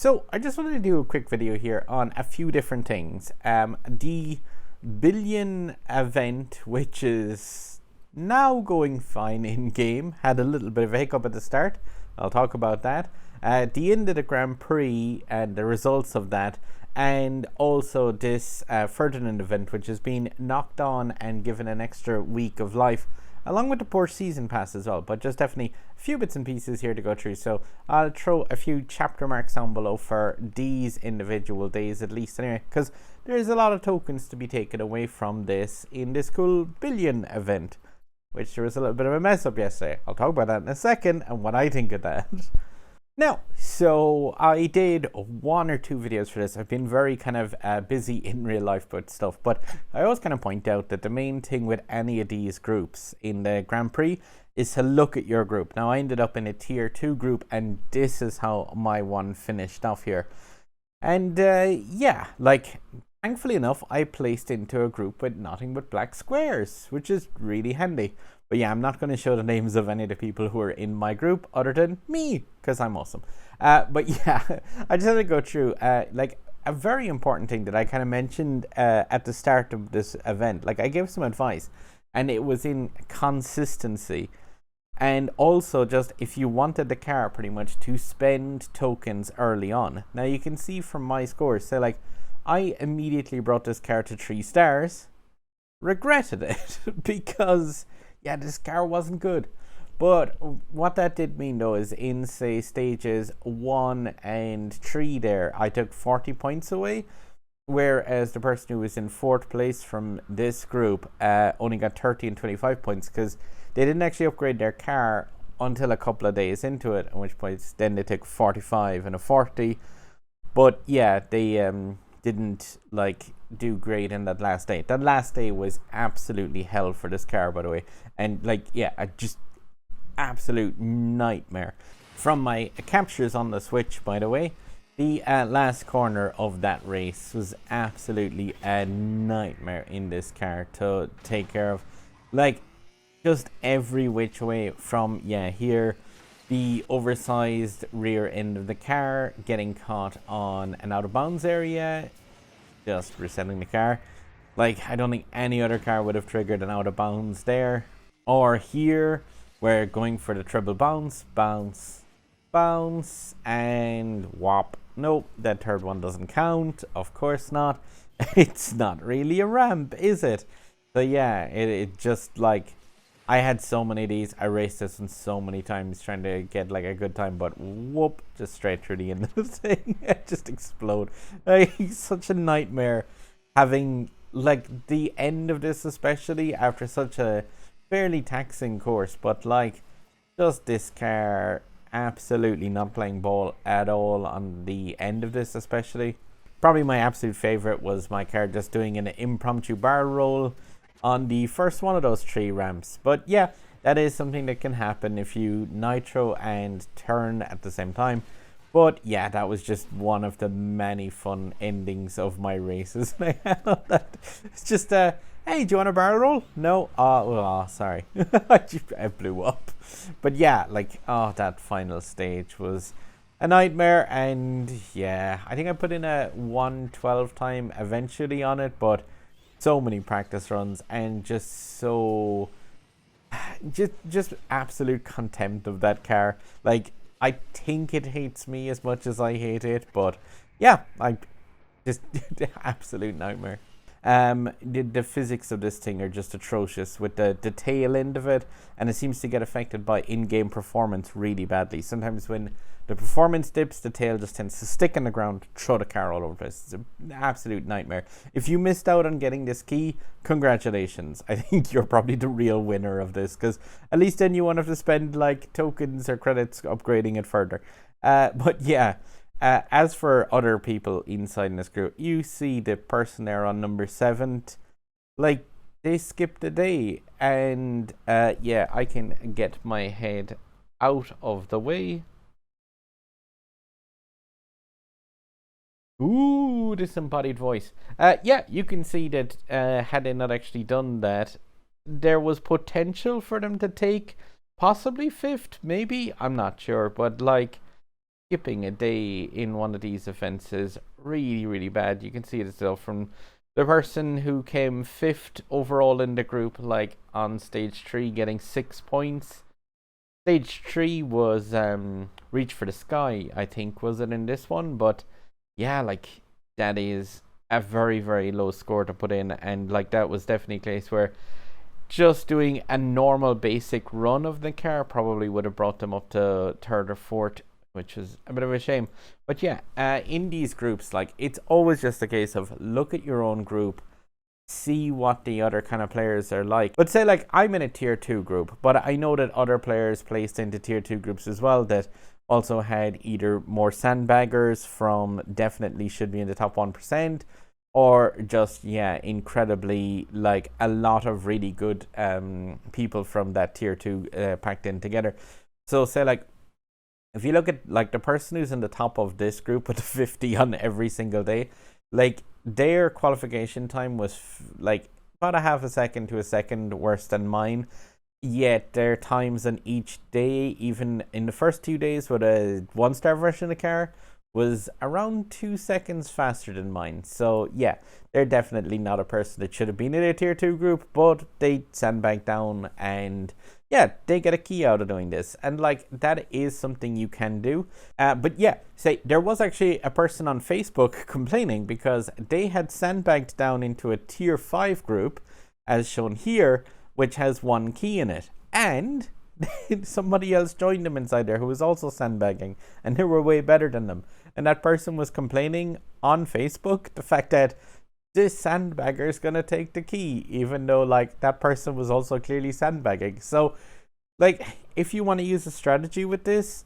So I just wanted to do a quick video here on a few different things. The billion event, which is now going fine in game, had a little bit of a hiccup at the start. I'll talk about that. The end of the Grand Prix and the results of that, and also this Ferdinand event, which has been knocked on and given an extra week of life, along with the Porsche season pass as well. But just definitely a few bits and pieces here to go through. So I'll throw a few chapter marks down below for these individual days at least anyway, because there's a lot of tokens to be taken away from this in this cool billion event, which there was a little bit of a mess up yesterday. I'll talk about that in a second and what I think of that. Now, so I did one or two videos for this. I've been very kind of busy in real life with stuff, but I always kind of point out that the main thing with any of these groups in the Grand Prix is to look at your group. Now, I ended up in a tier 2 group, and this is how my one finished off here. And yeah, like, thankfully enough, I placed into a group with nothing but black squares, which is really handy. But yeah, I'm not going to show the names of any of the people who are in my group other than me, because I'm awesome. But yeah, I just had to go through like a very important thing that I kind of mentioned at the start of this event. Like, I gave some advice, and it was in consistency. And also just if you wanted the car pretty much to spend tokens early on. Now you can see from my scores, so like I immediately brought this car to 3 stars, regretted it because yeah, this car wasn't good. But what that did mean though is in say stages 1 and 3 there, I took 40 points away, whereas the person who was in 4th place from this group only got 30 and 25 points because they didn't actually upgrade their car until a couple of days into it, at which point then they took 45 and a 40. But yeah, they didn't like do great in that last day. That last day was absolutely hell for this car, by the way. And like, yeah, a just absolute nightmare. From my captures on the Switch, by the way, the last corner of that race was absolutely a nightmare in this car to take care of. Like, just every which way from, yeah, here, the oversized rear end of the car, getting caught on an out of bounds area, just resetting the car. Like, I don't think any other car would have triggered an out of bounds there. Or here, we're going for the triple bounce, bounce, bounce, and whop. Nope, that third one doesn't count. Of course not. It's not really a ramp, is it? So yeah, it just like, I had so many of these. I raced this one so many times trying to get like a good time, but whoop, just straight through the end of the thing. It just explode. Like, such a nightmare having like the end of this, especially after such a fairly taxing course. But like, just this car absolutely not playing ball at all on the end of this, especially. Probably my absolute favorite was my car just doing an impromptu barrel roll on the first one of those 3 ramps. But yeah, that is something that can happen if you nitro and turn at the same time. But yeah, that was just one of the many fun endings of my races. It's just hey, do you want a barrel roll? No? Oh, sorry. I blew up. But yeah, like, oh, that final stage was a nightmare. And yeah, I think I put in a 1:12 time eventually on it, but so many practice runs and just so just absolute contempt of that car. Like, I think it hates me as much as I hate it, but yeah, I just absolute nightmare. The physics of this thing are just atrocious with the tail end of it, and it seems to get affected by in-game performance really badly. Sometimes when the performance dips, the tail just tends to stick in the ground, throw the car all over the place. It's an absolute nightmare. If you missed out on getting this key, congratulations. I think you're probably the real winner of this, because at least then you won't have to spend like tokens or credits upgrading it further. But yeah, as for other people inside this group, you see the person there on number 7, like, they skipped a day. And yeah, I can get my head out of the way. Ooh, disembodied voice. Yeah, you can see that had they not actually done that, there was potential for them to take possibly 5th, maybe. I'm not sure, but like, skipping a day in one of these events is really, really bad. You can see it still from the person who came 5th overall in the group, like on stage 3, getting 6 points. Stage 3 was Reach for the Sky, I think, was it in this one? But yeah, like that is a very, very low score to put in, and like that was definitely a case where just doing a normal basic run of the car probably would have brought them up to 3rd or 4th, which is a bit of a shame. But yeah, in these groups, like, it's always just a case of look at your own group, see what the other kind of players are like. But say, like, I'm in a tier 2 group, but I know that other players placed into tier 2 groups as well that also had either more sandbaggers from definitely should be in the top 1%, or just, yeah, incredibly, like, a lot of really good people from that tier 2 packed in together. So say, like, if you look at, like, the person who's in the top of this group with the 50 on every single day, like, their qualification time was like about a half a second to a second worse than mine. Yet their times on each day, even in the first 2 days with a 1-star version of the car, was around 2 seconds faster than mine. So yeah, they're definitely not a person that should have been in a tier 2 group, but they sandbagged down, and yeah, they get a key out of doing this. And like, that is something you can do. But yeah, say there was actually a person on Facebook complaining because they had sandbagged down into a tier 5 group, as shown here, which has 1 key in it. And somebody else joined them inside there who was also sandbagging, and they were way better than them. And that person was complaining on Facebook the fact that this sandbagger is going to take the key, even though, like, that person was also clearly sandbagging. So, like, if you want to use a strategy with this,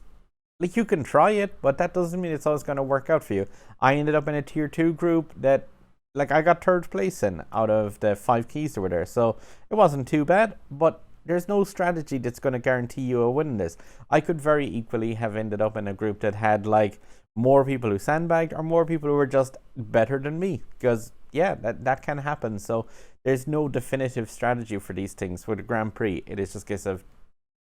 like, you can try it, but that doesn't mean it's always going to work out for you. I ended up in a tier 2 group that, like, I got 3rd place in out of the 5 keys that were there. So it wasn't too bad, but there's no strategy that's going to guarantee you a win in this. I could very equally have ended up in a group that had, like, more people who sandbagged or more people who were just better than me, because yeah, that can happen. So there's no definitive strategy for these things. For the Grand Prix, it is just a case of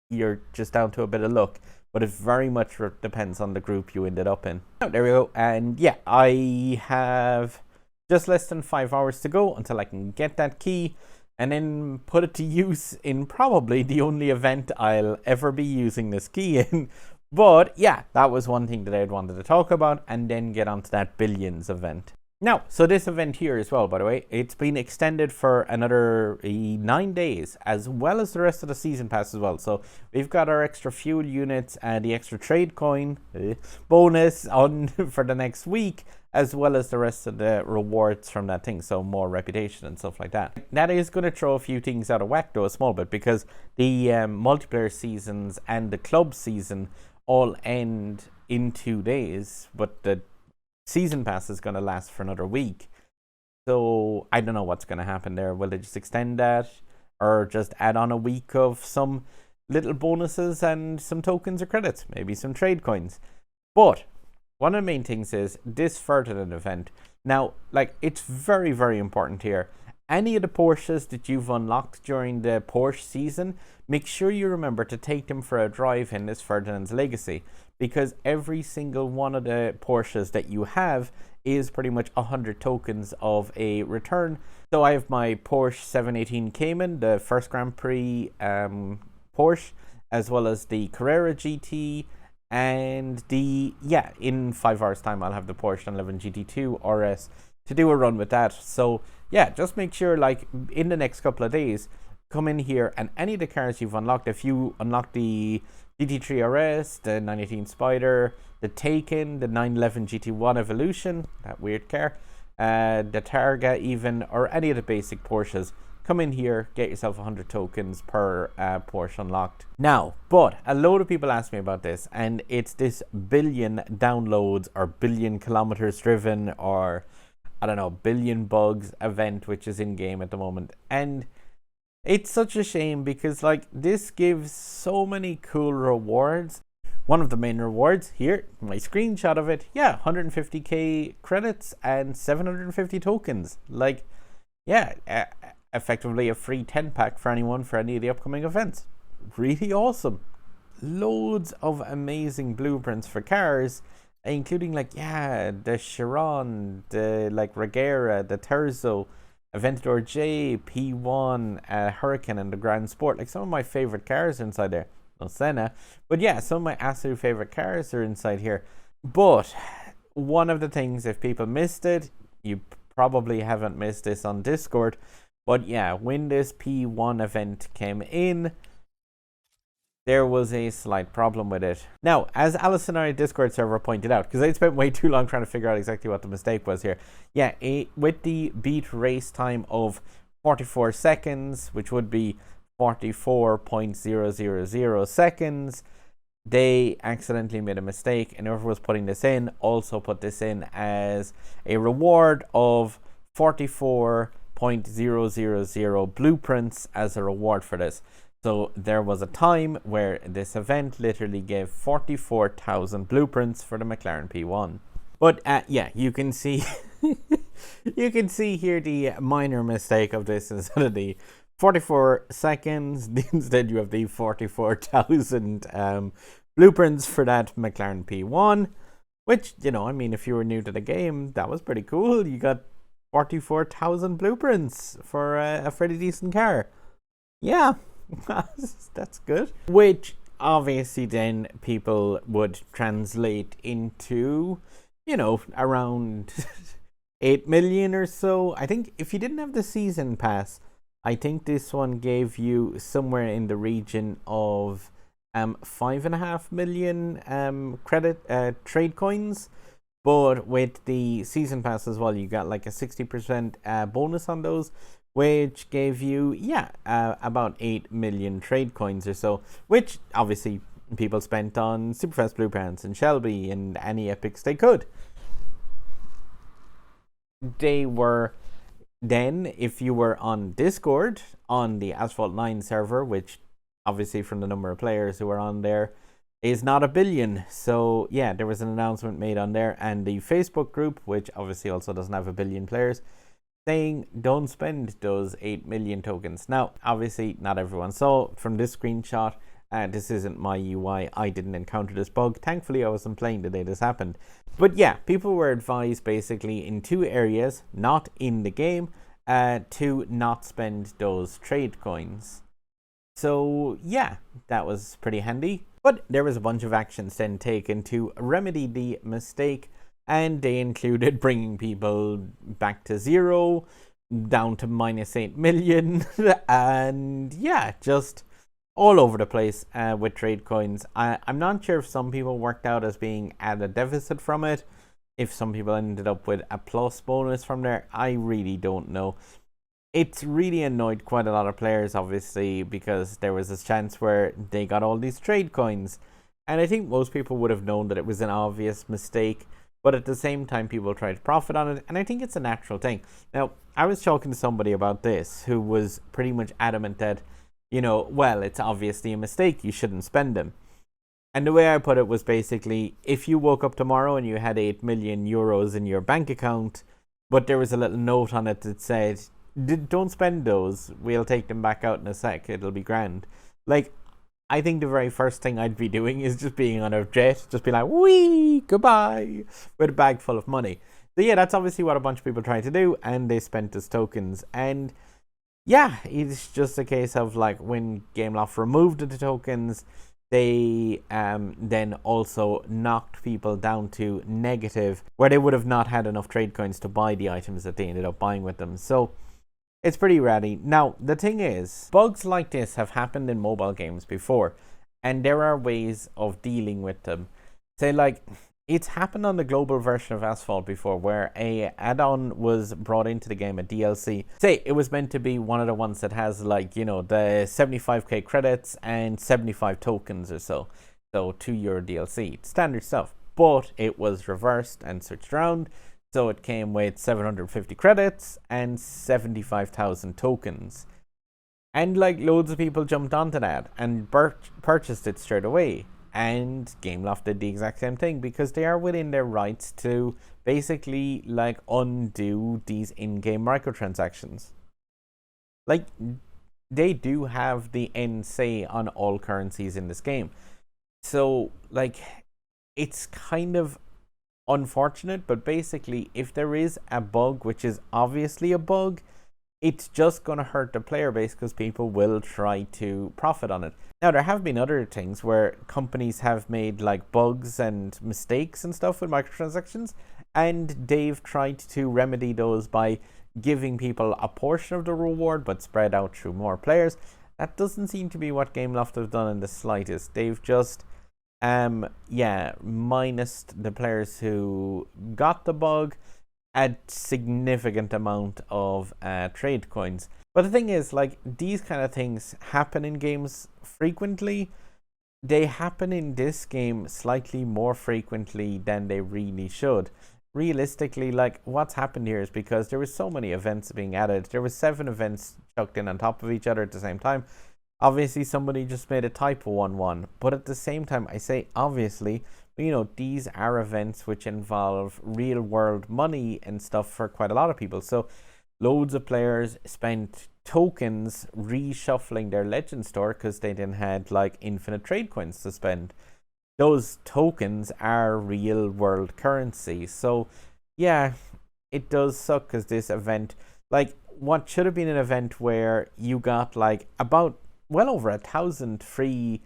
you're just down to a bit of luck, but it very much depends on the group you ended up in. Oh, there we go. And yeah, I have just less than 5 hours to go until I can get that key and then put it to use in probably the only event I'll ever be using this key in. But yeah, that was one thing that I had wanted to talk about, and then get onto that Billions event. Now, so this event here as well, by the way, it's been extended for another 9 days, as well as the rest of the season pass as well. So we've got our extra fuel units and the extra trade coin bonus on for the next week, as well as the rest of the rewards from that thing. So more reputation and stuff like that. That is going to throw a few things out of whack though, a small bit, because the multiplayer seasons and the club season all end in 2 days, but the season pass is going to last for another week. So I don't know what's going to happen there. Will they just extend that, or just add on a week of some little bonuses and some tokens or credits, maybe some trade coins? But one of the main things is this Ferdinand event. Now, like, it's very, very important here. Any of the Porsches that you've unlocked during the Porsche season, make sure you remember to take them for a drive in this Ferdinand's Legacy, because every single one of the Porsches that you have is pretty much 100 tokens of a return. So I have my Porsche 718 Cayman, the first Grand Prix Porsche, as well as the Carrera GT, and the, yeah, in 5 hours time I'll have the Porsche 911 GT2 RS to do a run with that. So yeah, just make sure, like, in the next couple of days, come in here, and any of the cars you've unlocked, if you unlock the GT3 RS, the 918 Spider, the Taken, the 911 GT1 Evolution, that weird car, the Targa even, or any of the basic Porsches, come in here, get yourself 100 tokens per Porsche unlocked. Now, but a load of people ask me about this, and it's this billion downloads or billion kilometers driven, or I don't know, billion bugs event, which is in game at the moment. And it's such a shame, because, like, this gives so many cool rewards. One of the main rewards here, my screenshot of it, yeah, 150k credits and 750 tokens. Like, yeah, effectively a free 10 pack for anyone for any of the upcoming events. Really awesome. loads of amazing blueprints for cars, including like, yeah, the Chiron, the like Regera, the Terzo, Aventador J, P1, Hurricane, and the Grand Sport. Like some of my favorite cars are inside there. No Senna, but yeah, some of my absolute favorite cars are inside here. But one of the things, if people missed it, you probably haven't missed this on Discord, but yeah, when this P1 event came in, there was a slight problem with it. Now, as Alice in our Discord server pointed out, because I spent way too long trying to figure out exactly what the mistake was here. Yeah, with the beat race time of 44 seconds, which would be 44.000 seconds, they accidentally made a mistake, and whoever was putting this in also put this in as a reward of 44.000 blueprints as a reward for this. So there was a time where this event literally gave 44,000 blueprints for the McLaren P1. But yeah, you can see you can see here the minor mistake of this. Instead of the 44 seconds, instead you have the 44,000 blueprints for that McLaren P1, which, you know, I mean, if you were new to the game, that was pretty cool. You got 44,000 blueprints for a fairly decent car. Yeah, that's good. Which obviously then people would translate into, you know, around 8 million or so. I think if you didn't have the season pass, I think this one gave you somewhere in the region of 5.5 million credit trade coins. But with the season pass as well, you got like a 60% bonus on those, which gave you, yeah, about 8 million trade coins or so, which obviously people spent on Superfast Blueprints and Shelby and any epics they could. They were then, if you were on Discord, on the Asphalt 9 server, which obviously from the number of players who are on there is not a billion. So yeah, there was an announcement made on there, and the Facebook group, which obviously also doesn't have a billion players, saying don't spend those 8 million tokens. Now, obviously not everyone saw from this screenshot. This isn't my UI. I didn't encounter this bug. Thankfully, I wasn't playing the day this happened. But yeah, people were advised basically in 2 areas, not in the game, to not spend those trade coins. So yeah, that was pretty handy. But there was a bunch of actions then taken to remedy the mistake, and they included bringing people back to 0, down to minus 8 million, and yeah, just all over the place with trade coins. I'm not sure if some people worked out as being at a deficit from it, if some people ended up with a plus bonus from there. I really don't know. It's really annoyed quite a lot of players, obviously, because there was this chance where they got all these trade coins, and I think most people would have known that it was an obvious mistake, but at the same time people tried to profit on it, and I think it's a natural thing. Now, I was talking to somebody about this who was pretty much adamant that, you know, well, it's obviously a mistake, you shouldn't spend them. And the way I put it was basically, if you woke up tomorrow and you had 8 million euros in your bank account, but there was a little note on it that said, don't spend those, we'll take them back out in a sec, it'll be grand. Like, I think the very first thing I'd be doing is just being on a jet, just be like, wee, goodbye, with a bag full of money. So yeah, that's obviously what a bunch of people tried to do, and they spent as tokens. And yeah, it's just a case of like when Gameloft removed the tokens, they then also knocked people down to negative, where they would have not had enough trade coins to buy the items that they ended up buying with them. So it's pretty ratty. Now, the thing is, bugs like this have happened in mobile games before, and there are ways of dealing with them. Say, like, it's happened on the global version of Asphalt before, where a add-on was brought into the game, a DLC. Say, it was meant to be one of the ones that has, like, you know, the 75k credits and 75 tokens or so. So, €2 DLC. Standard stuff. But it was reversed and switched around. So it came with 750 credits and 75,000 tokens. And like loads of people jumped onto that and purchased it straight away. And Gameloft did the exact same thing, because they are within their rights to basically like undo these in-game microtransactions. Like, they do have the end say on all currencies in this game. So, like, it's kind of unfortunate, but basically, if there is a bug, which is obviously a bug, it's just going to hurt the player base because people will try to profit on it. Now, there have been other things where companies have made like bugs and mistakes and stuff with microtransactions, and they've tried to remedy those by giving people a portion of the reward but spread out through more players. That doesn't seem to be what Gameloft have done in the slightest. They've just minus the players who got the bug a significant amount of trade coins. But the thing is, like, these kind of things happen in games frequently. They happen in this game slightly more frequently than they really should. Realistically, like, what's happened here is because there were so many events being added. There were 7 events chucked in on top of each other at the same time. Obviously, somebody just made a typo on one. But at the same time, I say obviously, you know, these are events which involve real world money and stuff for quite a lot of people. So loads of players spent tokens reshuffling their legend store because they then had like infinite trade coins to spend. Those tokens are real world currency. So yeah, it does suck because this event, like, what should have been an event where you got like about well over 1,000 free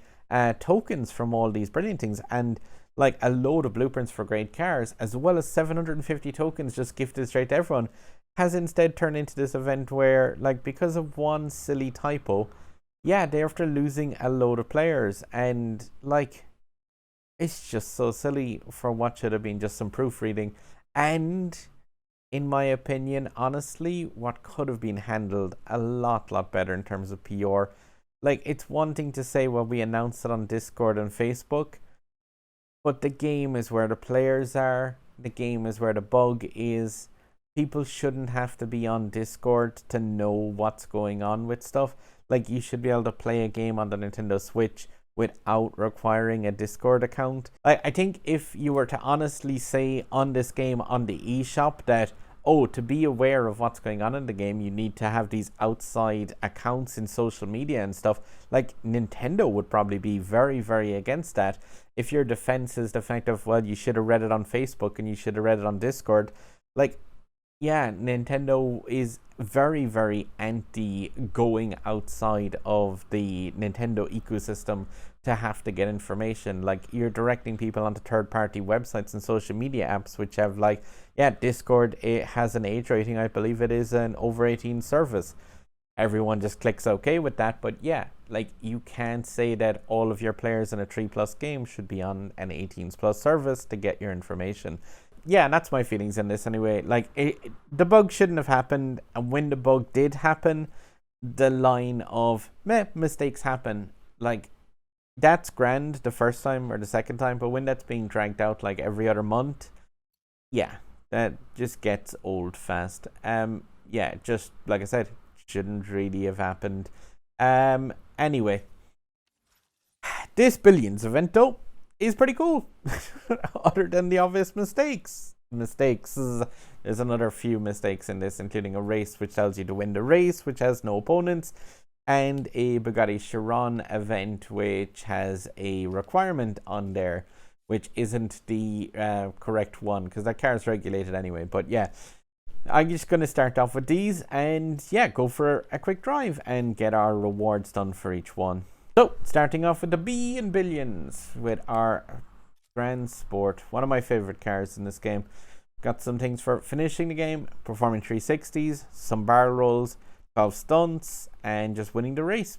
tokens from all these brilliant things, and like a load of blueprints for great cars, as well as 750 tokens just gifted straight to everyone, has instead turned into this event where, like, because of one silly typo, yeah, they're after losing a load of players. And like, it's just so silly for what should have been just some proofreading. And in my opinion, honestly, what could have been handled a lot better in terms of PR. Like, it's one thing to say, well, we announced it on Discord and Facebook, but the game is where the players are. The game is where the bug is. People shouldn't have to be on Discord to know what's going on with stuff. Like, you should be able to play a game on the Nintendo Switch without requiring a Discord account. I think if you were to honestly say on this game on the eShop that, oh, to be aware of what's going on in the game, you need to have these outside accounts in social media and stuff, like, Nintendo would probably be very, very against that. If your defense is the fact of, well, you should have read it on Facebook and you should have read it on Discord, like, yeah, Nintendo is very, very anti going outside of the Nintendo ecosystem to have to get information. Like, you're directing people onto third-party websites and social media apps which have, like, yeah, Discord, it has an age rating. I believe it is an over 18 service. Everyone just clicks OK with that. But yeah, like, you can't say that all of your players in a 3+ game should be on an 18+ service to get your information. Yeah, and that's my feelings on this anyway. Like, the bug shouldn't have happened, and when the bug did happen, the line of mistakes happen, like, that's grand the first time or the second time, but when that's being dragged out like every other month, yeah, that just gets old fast. Yeah, just like I said, shouldn't really have happened. Anyway, this Billions event though is pretty cool. Other than the obvious mistakes. There's another few mistakes in this, including a race which tells you to win the race, which has no opponents, and a Bugatti Chiron event which has a requirement on there which isn't the correct one, because that car is regulated anyway. But yeah, I'm just going to start off with these and yeah, go for a quick drive and get our rewards done for each one. So, starting off with the B in Billions with our Grand Sport, one of my favorite cars in this game. Got some things for finishing the game, performing 360s, some barrel rolls, 12 stunts, and just winning the race.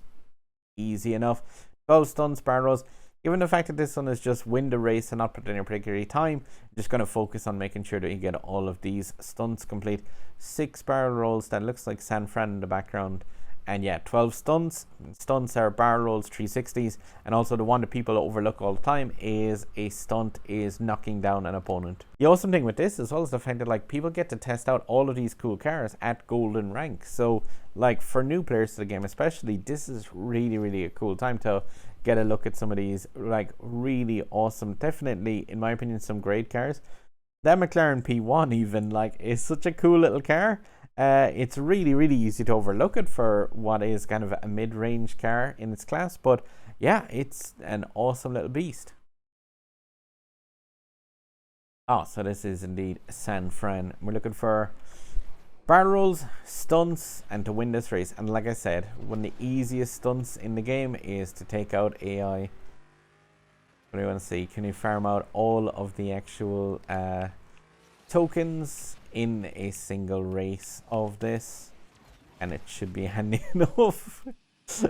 Easy enough. 12 stunts, barrel rolls. Given the fact that this one is just win the race and not put any particular time, I'm just going to focus on making sure that you get all of these stunts complete. 6 barrel rolls, that looks like San Fran in the background. And yeah, 12 stunts. Stunts are barrel rolls, 360s. And also the one that people overlook all the time is a stunt is knocking down an opponent. The awesome thing with this as well is the fact that, like, people get to test out all of these cool cars at golden rank. So like, for new players to the game especially, this is really, really a cool time to get a look at some of these, like, really awesome, definitely in my opinion some great cars. That McLaren P1 even, like, is such a cool little car. It's really, really easy to overlook it for what is kind of a mid-range car in its class, but yeah, it's an awesome little beast. Oh, so this is indeed San Fran. We're looking for barrel rolls, stunts, and to win this race. And like I said, one of the easiest stunts in the game is to take out AI. What do you want to see? Can you farm out all of the actual tokens in a single race of this? And it should be handy enough.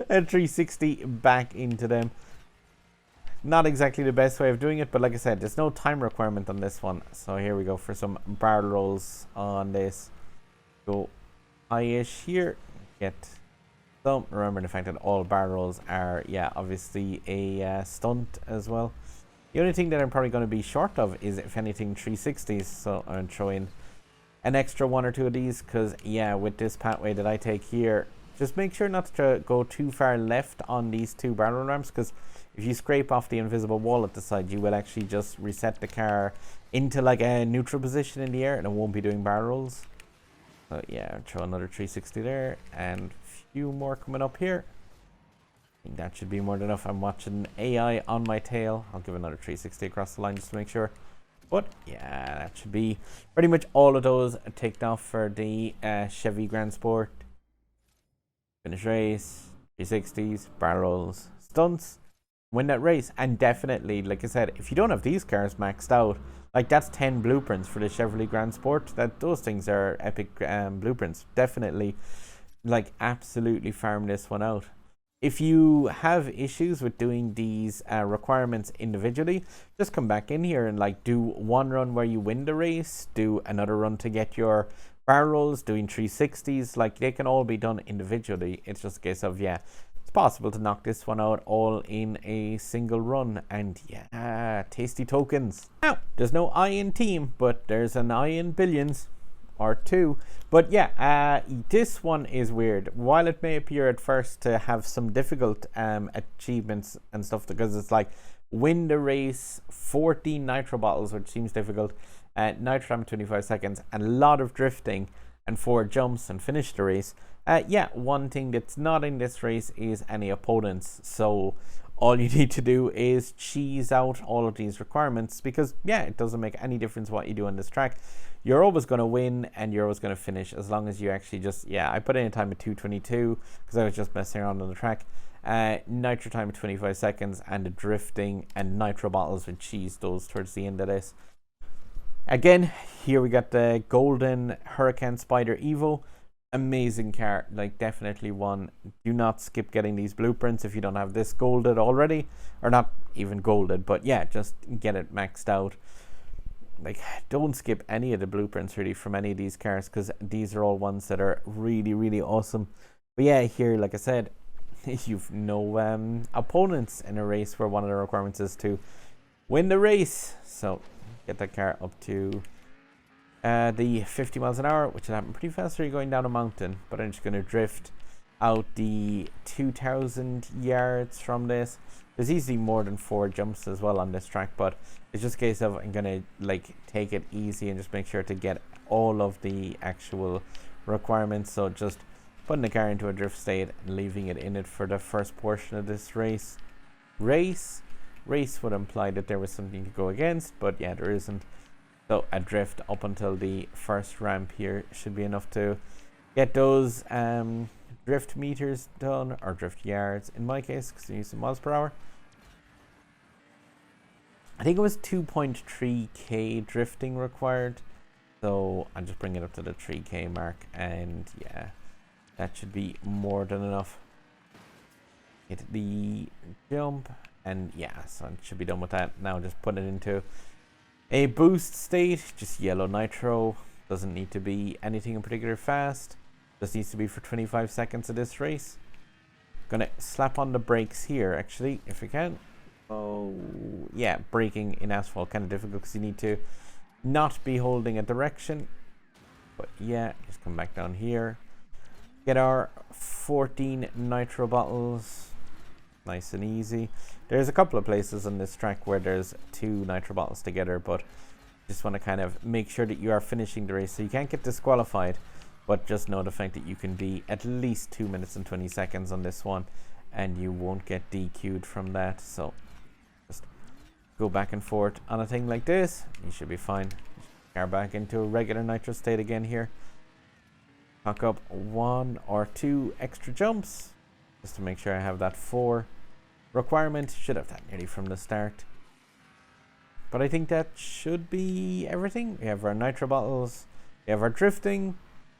A 360 back into them. Not exactly the best way of doing it, but like I said, there's no time requirement on this one. So here we go for some barrel rolls on this. Go high-ish here. Get some. Remember the fact that all barrel rolls are, yeah, obviously a stunt as well. The only thing that I'm probably going to be short of is, if anything, 360s. So I'm throwing an extra one or two of these because, yeah, with this pathway that I take here, just make sure not to go too far left on these two barrel ramps, because if you scrape off the invisible wall at the side, you will actually just reset the car into like a neutral position in the air and it won't be doing barrel rolls. So yeah, throw another 360 there and a few more coming up here. I think that should be more than enough. I'm watching AI on my tail. I'll give another 360 across the line just to make sure. But yeah, that should be pretty much all of those ticked off for the Chevy Grand Sport. Finish race, 360s, barrel rolls, stunts. Win that race. And definitely, like I said, if you don't have these cars maxed out, like that's 10 blueprints for the Chevrolet Grand Sport. Those things are epic blueprints. Definitely, like, absolutely farm this one out. If you have issues with doing these requirements individually, just come back in here and like do one run where you win the race, do another run to get your barrel rolls, doing 360s. Like, they can all be done individually. It's just a case of, yeah, it's possible to knock this one out all in a single run. And yeah, tasty tokens. Now, there's no I in team, but there's an I in billions. Or two. But yeah, this one is weird. While it may appear at first to have some difficult achievements and stuff, because it's like win the race, 14 nitro bottles, which seems difficult, nitro time 25 seconds, and a lot of drifting, and 4 jumps, and finish the race. Yeah, one thing that's not in this race is any opponents. So all you need to do is cheese out all of these requirements, because yeah, it doesn't make any difference what you do on this track. You're always going to win and you're always going to finish, as long as you actually just, yeah, I put in a time of 2:22 because I was just messing around on the track. Nitro time of 25 seconds, and the drifting and nitro bottles with cheese those towards the end of this. Again, here we got the golden Hurricane Spider Evo. Amazing car, like definitely one. Do not skip getting these blueprints if you don't have this golded already, or not even golded, but yeah, just get it maxed out. Like, don't skip any of the blueprints really from any of these cars, because these are all ones that are really, really awesome. But yeah, here, like I said, you've no opponents in a race where one of the requirements is to win the race. So get that car up to the 50 miles an hour, which will happen pretty fast when you're going down a mountain. But I'm just going to drift out the 2,000 yards from this. There's easily more than 4 jumps as well on this track, but it's just a case of I'm gonna like take it easy and just make sure to get all of the actual requirements. So just putting the car into a drift state and leaving it in it for the first portion of this race. Race would imply that there was something to go against, but yeah, there isn't. So a drift up until the first ramp here should be enough to get those drift meters done, or drift yards in my case, because I use some miles per hour. I think it was 2.3k drifting required, so I'll just bring it up to the 3k mark, and yeah, that should be more than enough. Hit the jump, and yeah, so I should be done with that. Now just put it into a boost state, just yellow nitro. Doesn't need to be anything in particular fast. This needs to be for 25 seconds of this race. Gonna slap on the brakes here, actually, if we can. Oh, yeah, braking in asphalt kind of difficult because you need to not be holding a direction. But yeah, just come back down here. Get our 14 nitro bottles. Nice and easy. There's a couple of places on this track where there's 2 nitro bottles together, but just want to kind of make sure that you are finishing the race. So you can't get disqualified, but just know the fact that you can be at least 2 minutes and 20 seconds on this one. and you won't get DQ'd from that. So just go back and forth on a thing like this, you should be fine. Car back into a regular nitro state again here. Pack up 1 or 2 extra jumps just to make sure I have that 4 requirement. Should have that nearly from the start. But I think that should be everything. We have our nitro bottles, we have our drifting,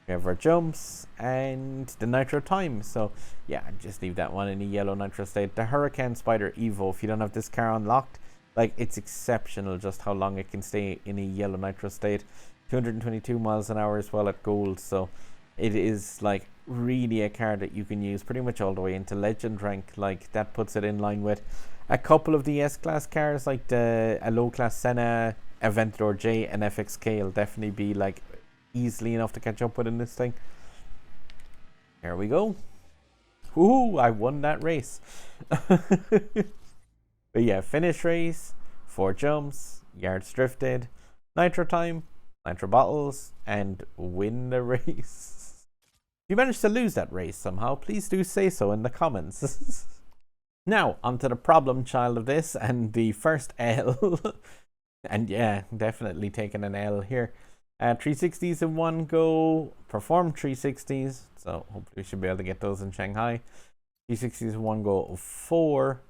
we have our jumps, and the nitro time. So yeah, just leave that one in a yellow nitro state. The Hurricane Spider Evo, if you don't have this car unlocked, like, it's exceptional just how long it can stay in a yellow nitro state. 222 miles an hour as well at gold. So it is like really a car that you can use pretty much all the way into legend rank. Like, that puts it in line with a couple of the S-Class cars, like a low-class Senna, Aventador J, and FXK will definitely be like easily enough to catch up with in this thing. There we go. Ooh, I won that race. But yeah, finish race, 4 jumps, yards drifted, nitro time, nitro bottles, and win the race. If you managed to lose that race somehow, please do say so in the comments. Now, onto the problem child of this, and the first L. And yeah, definitely taking an L here. 360s in one go, perform 360s, so hopefully we should be able to get those in Shanghai. 360s in one go of 4,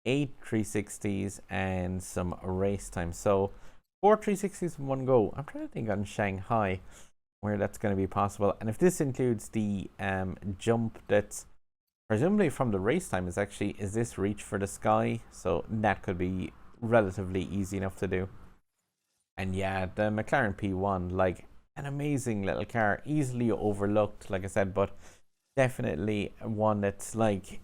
8 360s, and some race time. So 4 360s in one go. I'm trying to think on Shanghai where that's going to be possible, and if this includes the jump that's presumably from the race time, is this reach for the sky, so that could be relatively easy enough to do. And yeah, the McLaren P1, like, an amazing little car, easily overlooked, like I said, but definitely one that's like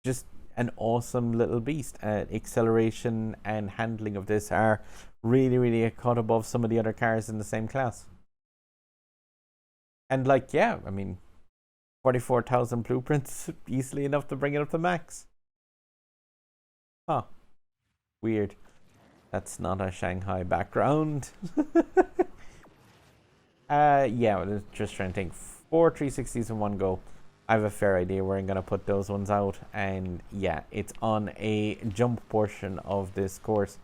just an awesome little beast. Acceleration and handling of this are really a cut above some of the other cars in the same class. And like, yeah, I mean, 44,000 blueprints, easily enough to bring it up to max. Huh. Weird. That's not a Shanghai background. Yeah, just trying to think. 4 360s in one go. I have a fair idea where I'm going to put those ones out. And yeah, it's on a jump portion of this course.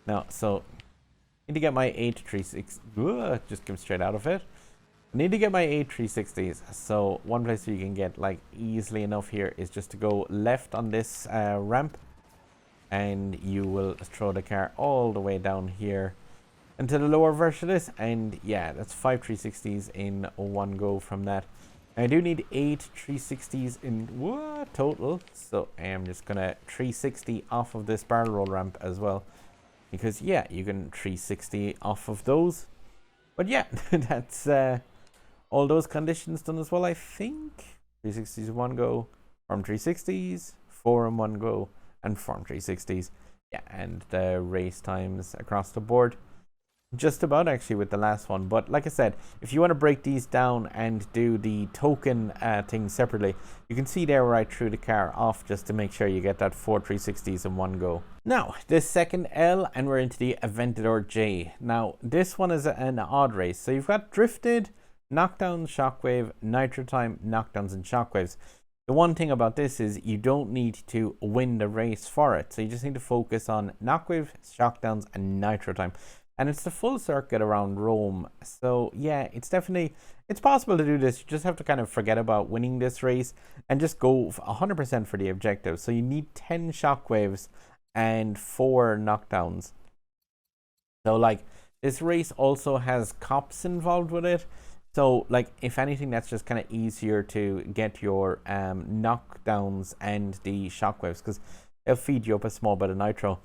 Now, so, I need to get my 8 360s. Just came straight out of it. I need to get my 8 360s. So one place you can get like easily enough here is just to go left on this ramp, and you will throw the car all the way down here into the lower version of this. And yeah, that's 5 360s in one go from that. I do need 8 360s in total, so I am just gonna 360 off of this barrel roll ramp as well, because yeah, you can 360 off of those. But yeah, that's all those conditions done as well, I think. 360s in one go, form 360s, 4 in one go, and form 360s. Yeah, and the race times across the board. Just about actually with the last one. But like I said, if you want to break these down and do the token thing separately, you can see there where I threw the car off just to make sure you get that 4 360s in one go. Now, this second L, and we're into the Aventador J. Now, this one is an odd race. So you've got drifted, knockdown, shockwave, nitro time, knockdowns, and shockwaves. The one thing about this is you don't need to win the race for it. So you just need to focus on knockwave, shockdowns, and nitro time. And it's the full circuit around Rome. So yeah, it's possible to do this. You just have to kind of forget about winning this race and just go 100% for the objective. So you need 10 shockwaves and 4 knockdowns. So like, this race also has cops involved with it. So like, if anything, that's just kind of easier to get your knockdowns and the shockwaves, because they'll feed you up a small bit of nitro.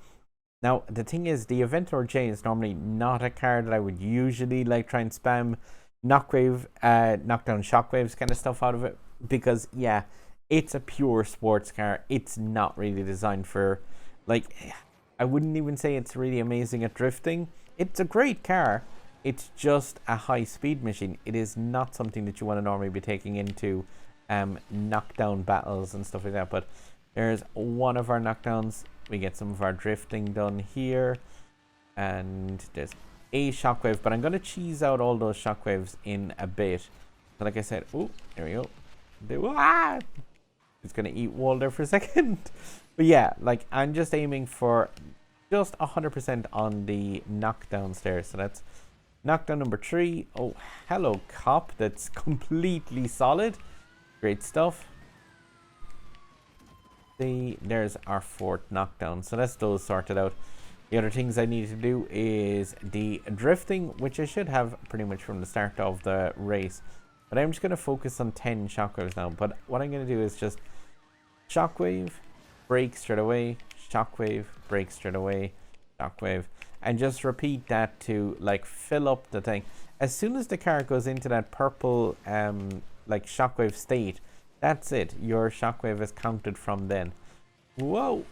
Now, the thing is, the Aventador J is normally not a car that I would usually like try and spam knockdown, shockwaves kind of stuff out of it, because yeah, it's a pure sports car. It's not really designed for, like, I wouldn't even say it's really amazing at drifting. It's a great car. It's just a high speed machine. It is not something that you want to normally be taking into knockdown battles and stuff like that. But there's one of our knockdowns. We get some of our drifting done here, and there's a shockwave, but I'm going to cheese out all those shockwaves in a bit. So like I said, oh, there we go. Just gonna eat wall there for a second. But yeah, like I'm just aiming for just 100% on the knockdown stairs. So that's knockdown number 3. Oh, hello cop. That's completely solid. Great stuff. See, there's our 4th knockdown. So that's those sorted out. The other things I need to do is the drifting, which I should have pretty much from the start of the race. But I'm just going to focus on 10 shockwaves now. But what I'm going to do is just shockwave, brake straight away, shockwave, brake straight away, shockwave. And just repeat that to like fill up the thing. As soon as the car goes into that purple like shockwave state, that's it. Your shockwave is counted from then. Whoa.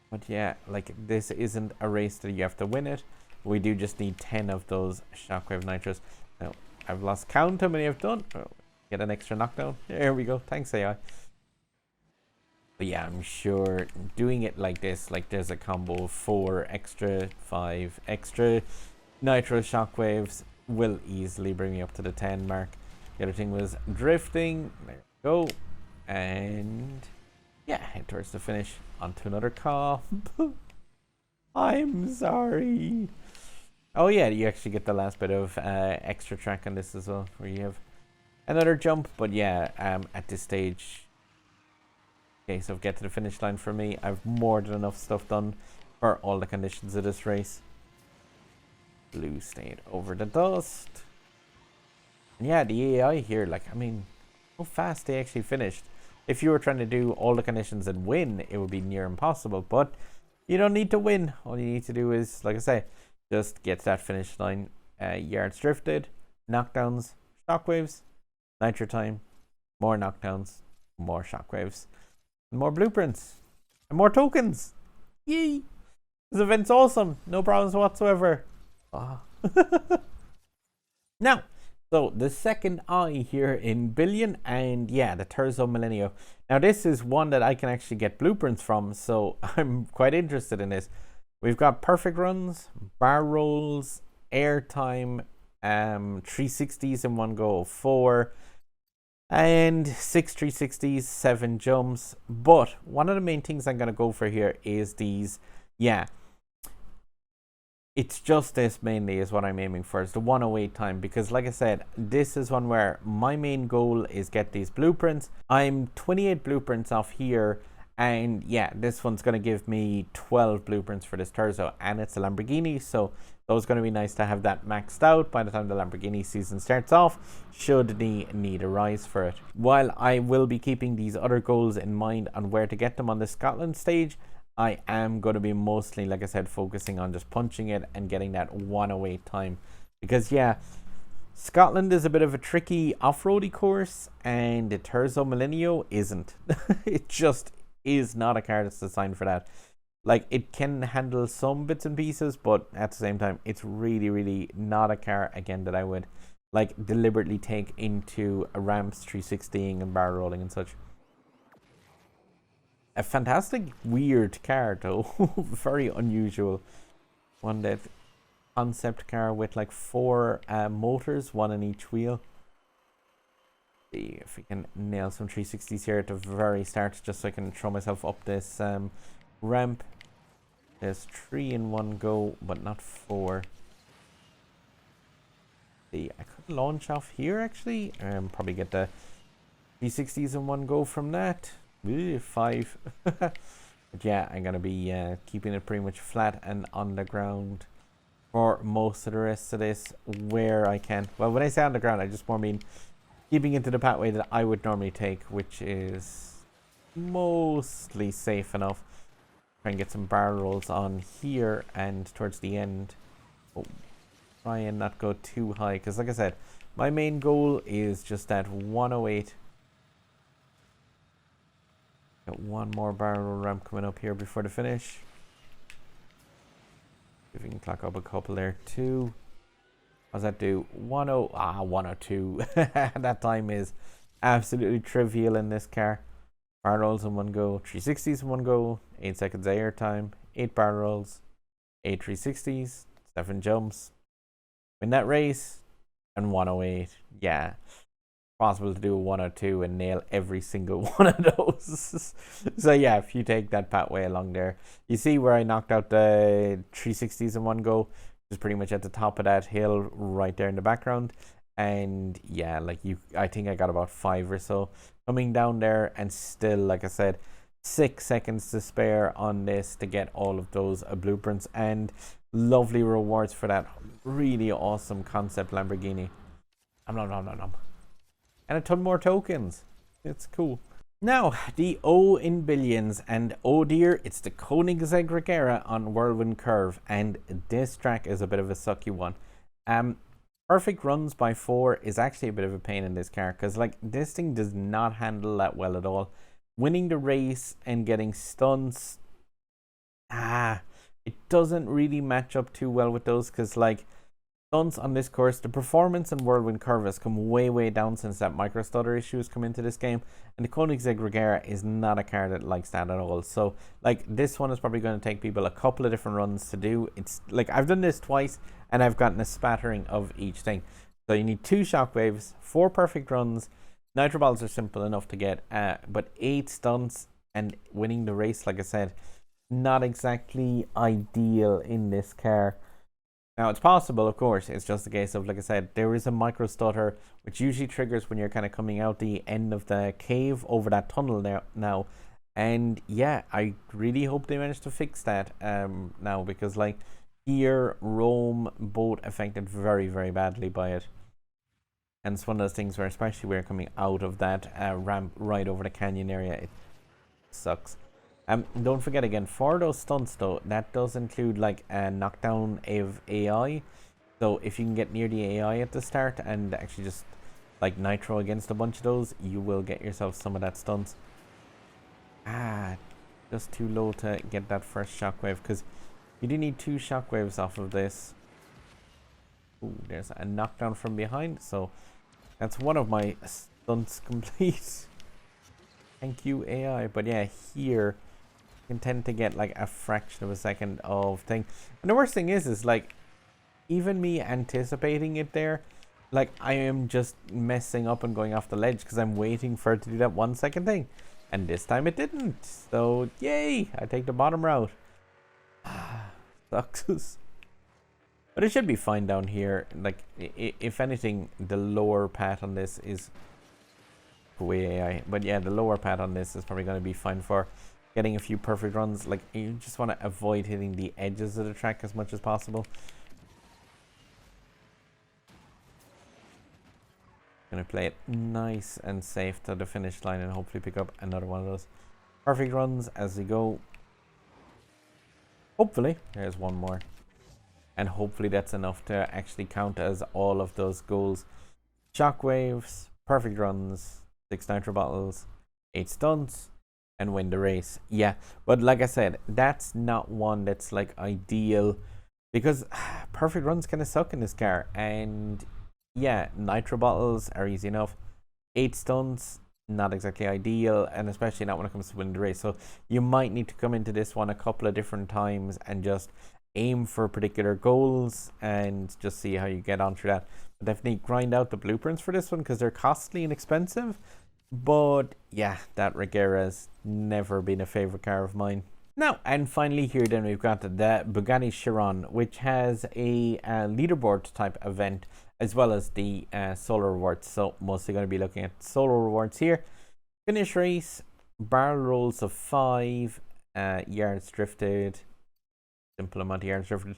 But yeah, like this isn't a race that you have to win it. We do just need 10 of those shockwave nitros. Now, I've lost count how many I've done. Oh, get an extra knockdown. There we go. Thanks, AI. But yeah, I'm sure doing it like this, like there's a combo of 4 extra, 5 extra nitro shockwaves will easily bring me up to the 10 mark. The other thing was drifting. There we go. And yeah, head towards the finish. Onto another car. I'm sorry. Oh yeah, you actually get the last bit of extra track on this as well, where you have another jump. But yeah, at this stage, okay, so get to the finish line for me. I've more than enough stuff done for all the conditions of this race. Blue stayed over the dust. And yeah, the AI here, like, I mean, how fast they actually finished. If you were trying to do all the conditions and win, it would be near impossible. But you don't need to win. All you need to do is, like I say, just get to that finish line. Yards drifted, knockdowns, shockwaves, nitro time, more knockdowns, more shockwaves, and more blueprints, and more tokens. Yay! This event's awesome. No problems whatsoever. Oh. Now, so the second eye here in Billion, and yeah, the Terzo Millennio. Now this is one that I can actually get blueprints from, so I'm quite interested in this. We've got perfect runs, bar rolls, airtime, 360s in one go, 4, and 6 360s, 7 jumps. But one of the main things I'm going to go for here is these, yeah, it's just this mainly is what I'm aiming for. It's the 108 time, because like I said, this is one where my main goal is get these blueprints. I'm 28 blueprints off here, and yeah, this one's going to give me 12 blueprints for this Terzo, and it's a Lamborghini, so those going to be nice to have that maxed out by the time the Lamborghini season starts off, should the need arise for it. While I will be keeping these other goals in mind on where to get them on the Scotland stage, I am going to be mostly, like I said, focusing on just punching it and getting that 108 time. Because yeah, Scotland is a bit of a tricky off-roady course, and the Terzo Millennio isn't. It just is not a car that's designed for that. Like, it can handle some bits and pieces, but at the same time, it's really, really not a car, again, that I would like deliberately take into a ramps, 360ing and bar rolling and such. A fantastic, weird car though. Very unusual. One that concept car with like 4 motors, 1 in each wheel. See if we can nail some 360s here at the very start, just so I can throw myself up this ramp. There's 3 in one go, but not 4. See, I could launch off here actually. Probably get the 360s in one go from that. 5. But yeah, I'm gonna be keeping it pretty much flat and on the ground for most of the rest of this where I can. Well, when I say on the ground, I just more mean keeping into the pathway that I would normally take, which is mostly safe enough. Try and get some bar rolls on here and towards the end. Oh, try and not go too high, because like I said, my main goal is just that 108. Got one more barrel ramp coming up here before the finish. If we can clock up a couple there too. What does that do? 102. That time is absolutely trivial in this car. Bar rolls in one go, 360s in one go, 8 seconds air time, 8 bar rolls, 8 360s, 7 jumps. Win that race, and 108. Yeah. possible to do a 102 and nail every single one of those. So yeah, if you take that pathway along there, you see where I knocked out the 360s in one go, just pretty much at the top of that hill right there in the background. And yeah, like I think I got about 5 or so coming down there, and still, like I said, 6 seconds to spare on this to get all of those blueprints and lovely rewards for that really awesome concept Lamborghini. And a ton more tokens. It's cool. Now, the O in billions, and oh dear, it's the Koenigsegg Regera on Whirlwind Curve, and this track is a bit of a sucky one. Perfect runs by 4 is actually a bit of a pain in this car, because like this thing does not handle that well at all. Winning the race and getting stunts, it doesn't really match up too well with those, because like stunts on this course, the performance in Whirlwind Curve has come way down since that micro stutter issue has come into this game, and the Koenigsegg Regera is not a car that likes that at all. So like this one is probably going to take people a couple of different runs to do. It's like I've done this twice and I've gotten a spattering of each thing. So you need 2 shockwaves, 4 perfect runs. Nitro balls are simple enough to get, but 8 stunts and winning the race, like I said, not exactly ideal in this car. Now, it's possible, of course. It's just a case of, like I said, there is a micro stutter, which usually triggers when you're kind of coming out the end of the cave over that tunnel there now. And yeah, I really hope they manage to fix that now, because like here, Rome, both affected very badly by it. And it's one of those things where, especially when you're coming out of that ramp right over the canyon area, it sucks. Don't forget again, for those stunts though, that does include like a knockdown of AI. So if you can get near the AI at the start and actually just like nitro against a bunch of those, you will get yourself some of that stunts. Just too low to get that first shockwave, because you do need 2 shockwaves off of this. Ooh, there's a knockdown from behind, so that's one of my stunts complete. Thank you, AI. But yeah, here you can tend to get like a fraction of a second of thing. And the worst thing is like, even me anticipating it there, like I am just messing up and going off the ledge because I'm waiting for it to do that 1 second thing. And this time it didn't. So yay, I take the bottom route. Sucks. But it should be fine down here. Like, if anything, the lower path on this is way AI. But yeah, the lower path on this is probably going to be fine for getting a few perfect runs. Like, you just want to avoid hitting the edges of the track as much as possible. Gonna play it nice and safe to the finish line and hopefully pick up another one of those perfect runs as we go. Hopefully, there's one more. And hopefully that's enough to actually count as all of those goals. Shockwaves, perfect runs, 6 nitro bottles, 8 stunts, and win the race. Yeah, but like I said, that's not one that's like ideal, because perfect runs kind of suck in this car. And yeah, nitro bottles are easy enough. 8 stunts, not exactly ideal, and especially not when it comes to winning the race. So you might need to come into this one a couple of different times and just aim for particular goals and just see how you get on through that. But definitely grind out the blueprints for this one, because they're costly and expensive. But yeah, that Regera's never been a favorite car of mine. Now, and finally here then we've got the Bugatti Chiron, which has a leaderboard type event, as well as the solo rewards. So mostly going to be looking at solo rewards here. Finish race, barrel rolls of 5, yards drifted, simple amount of yards drifted,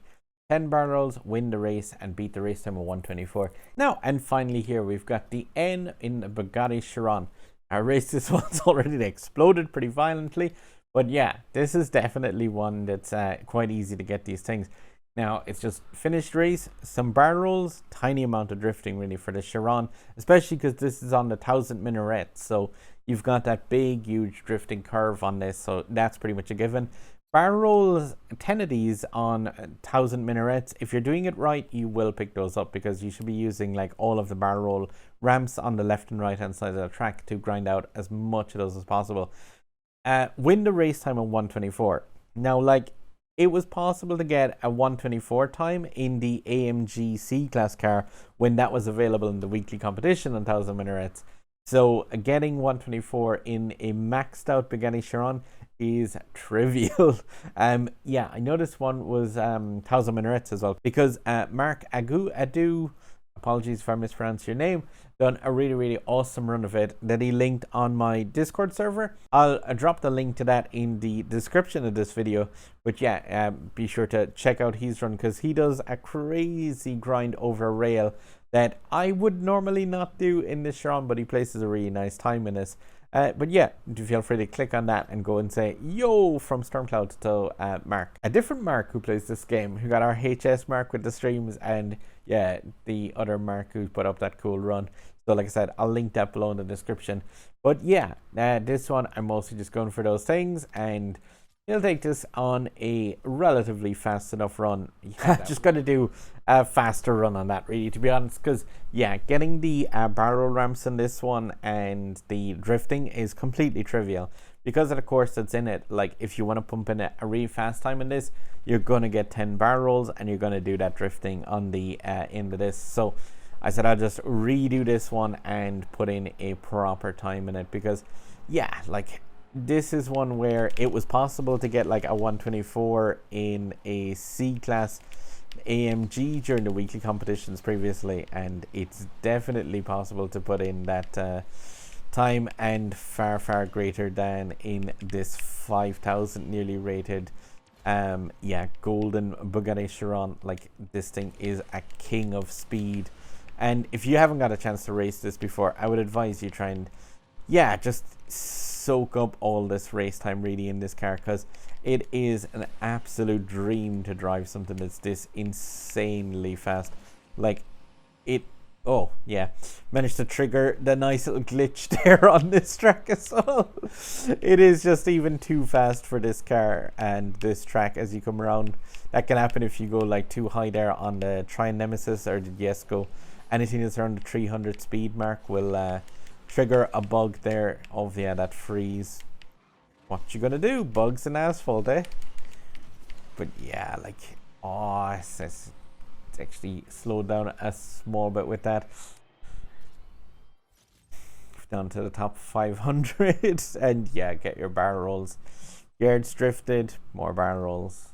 10 barrel rolls, win the race, and beat the race time of 124. Now, and finally here we've got the N in the Bugatti Chiron. I raced this once already, they exploded pretty violently. But yeah, this is definitely one that's quite easy to get these things. Now, it's just finished race, some barrel rolls, tiny amount of drifting really for the Chiron, especially because this is on the 1000 minarets. So you've got that big, huge drifting curve on this. So that's pretty much a given. Barrel rolls, 10 of these on 1000 minarets. If you're doing it right, you will pick those up, because you should be using like all of the barrel roll ramps on the left and right hand side of the track to grind out as much of those as possible. Win the race time of 124. Now, like, it was possible to get a 124 time in the AMG C-Class car when that was available in the weekly competition on 1000 Minarets. So getting 124 in a maxed out Bugatti Chiron is trivial. Yeah, I know this one was 1000 Minarets as well, because Mark Adu, apologies if I mispronounce your name, done a really awesome run of it that he linked on my Discord server. I'll drop the link to that in the description of this video. But yeah, be sure to check out his run, because he does a crazy grind over a rail that I would normally not do in this Chiron, but he places a really nice time in this. But yeah, do feel free to click on that and go and say yo from Stormcloud to Mark. A different Mark who plays this game, who got our HS Mark with the streams, and yeah, the other Mark who put up that cool run. So like I said, I'll link that below in the description. But yeah, this one I'm mostly just going for those things, and he'll take this on a relatively fast enough run. Yeah, just got to do a faster run on that, really, to be honest, because yeah, getting the barrel ramps in this one and the drifting is completely trivial because of the course that's in it. Like, if you want to pump in a really fast time in this, you're going to get 10 barrel rolls and you're going to do that drifting on the end of this. So I said I'll just redo this one and put in a proper time in it, because yeah, like, this is one where it was possible to get like a 124 in a C-Class AMG during the weekly competitions previously, and it's definitely possible to put in that time, and far greater than in this 5000 nearly rated yeah, golden Bugatti Chiron. Like, this thing is a king of speed, and if you haven't got a chance to race this before, I would advise you try and yeah, just soak up all this race time really in this car, because it is an absolute dream to drive something that's this insanely fast. Like, it, oh yeah, managed to trigger the nice little glitch there on this track as well. It is just even too fast for this car and this track as you come around. That can happen if you go like too high there on the Trine Nemesis or the Diesco. Anything that's around the 300 speed mark will trigger a bug there of, yeah, that freeze. What you gonna do? Bugs and asphalt, eh? But yeah, like, oh, it's actually slowed down a small bit with that. Down to the top 500 and yeah, get your barrel rolls. Yards drifted, more barrel rolls.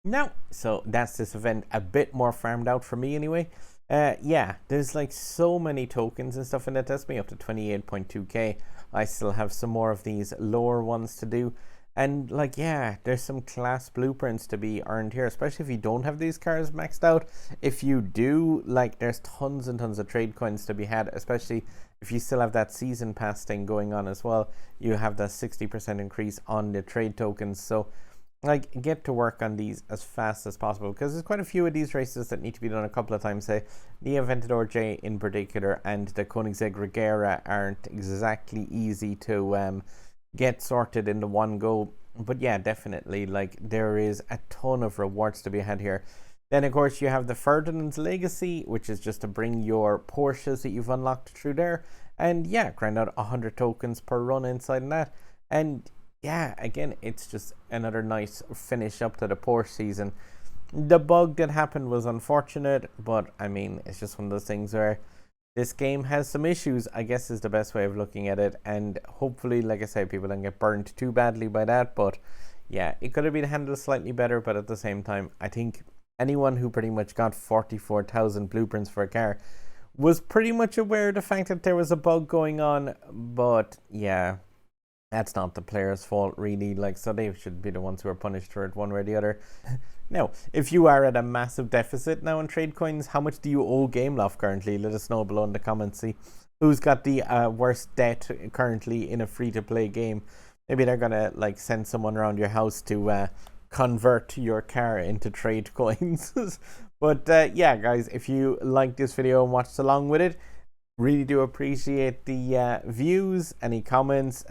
Now, so that's this event, a bit more farmed out for me anyway. Yeah, there's like so many tokens and stuff in it. That's me up to 28.2k. I still have some more of these lower ones to do, and like, yeah, there's some class blueprints to be earned here, especially if you don't have these cars maxed out. If you do, like, there's tons and tons of trade coins to be had, especially if you still have that season pass thing going on as well. You have that 60% increase on the trade tokens, so like, get to work on these as fast as possible, because there's quite a few of these races that need to be done a couple of times. Say the Aventador J in particular and the Koenigsegg Regera aren't exactly easy to get sorted in the one go. But yeah, definitely, like, there is a ton of rewards to be had here. Then of course you have the Ferdinand's Legacy, which is just to bring your Porsches that you've unlocked through there, and yeah, grind out 100 tokens per run inside that. And yeah, again, it's just another nice finish up to the Porsche season. The bug that happened was unfortunate, but I mean, it's just one of those things where this game has some issues, I guess, is the best way of looking at it. And hopefully, like I say, people don't get burned too badly by that. But yeah, it could have been handled slightly better, but at the same time, I think anyone who pretty much got 44,000 blueprints for a car was pretty much aware of the fact that there was a bug going on. But yeah, that's not the player's fault, really. Like, so they should be the ones who are punished for it one way or the other. Now, if you are at a massive deficit now in trade coins, how much do you owe Gameloft currently? Let us know below in the comments. See who's got the worst debt currently in a free-to-play game. Maybe they're gonna like send someone around your house to convert your car into trade coins. But yeah, guys, if you liked this video and watched along with it, really do appreciate the views, any comments,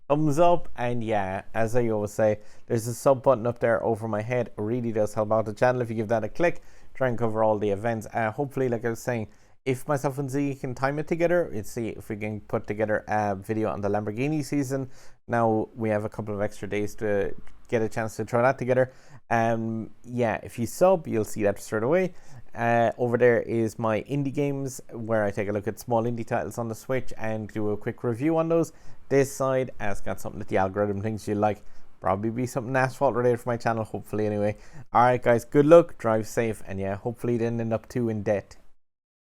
thumbs up, and yeah, as I always say, there's a sub button up there over my head. It really does help out the channel if you give that a click. Try and cover all the events. Hopefully, like I was saying, if myself and Z can time it together, let's see if we can put together a video on the Lamborghini season. Now we have a couple of extra days to get a chance to throw that together. Yeah, if you sub, you'll see that straight away. Over there is my indie games, where I take a look at small indie titles on the Switch and do a quick review on those. This side has got something that the algorithm thinks you like. Probably be something Asphalt related for my channel, hopefully anyway. Alright guys, good luck, drive safe, and yeah, hopefully you didn't end up too in debt.